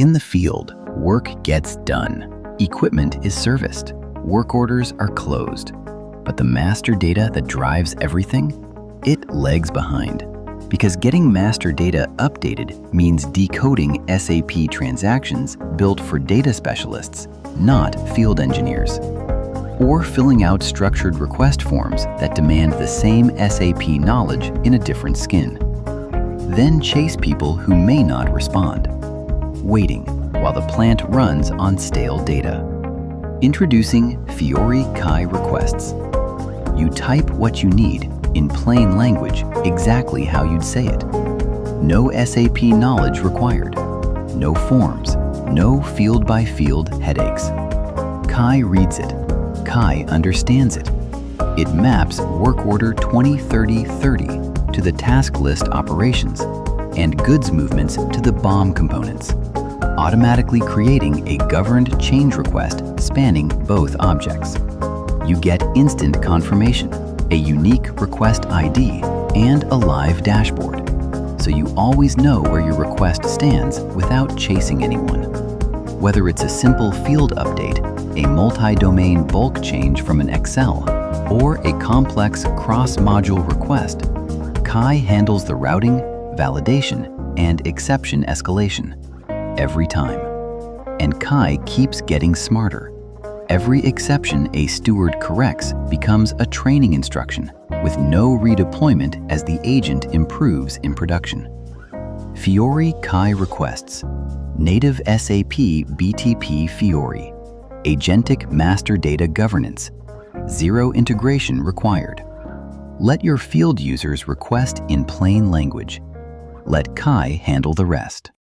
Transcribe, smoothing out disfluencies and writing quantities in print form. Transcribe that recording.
In the field, work gets done. Equipment is serviced. Work orders are closed. But the master data that drives everything? It lags behind. Because getting master data updated means decoding SAP transactions built for data specialists, not field engineers. Or filling out structured request forms that demand the same SAP knowledge in a different skin. Then chase people who may not respond. Waiting while the plant runs on stale data. Introducing Fiori KAI requests. You type what you need in plain language exactly how you'd say it. No SAP knowledge required. No forms. No field-by-field headaches. KAI reads it. KAI understands it. It maps work order 20-30-30 to the task list operations and goods movements to the BOM components, automatically creating a governed change request spanning both objects. You get instant confirmation, a unique request ID, and a live dashboard, so you always know where your request stands without chasing anyone. Whether it's a simple field update, a multi-domain bulk change from an Excel, or a complex cross-module request, KAI handles the routing, validation, and exception escalation every time. And KAI keeps getting smarter. Every exception a steward corrects becomes a training instruction with no redeployment as the agent improves in production. Fiori KAI requests. Native SAP BTP Fiori. Agentic master data governance. Zero integration required. Let your field users request in plain language. Let KAI handle the rest.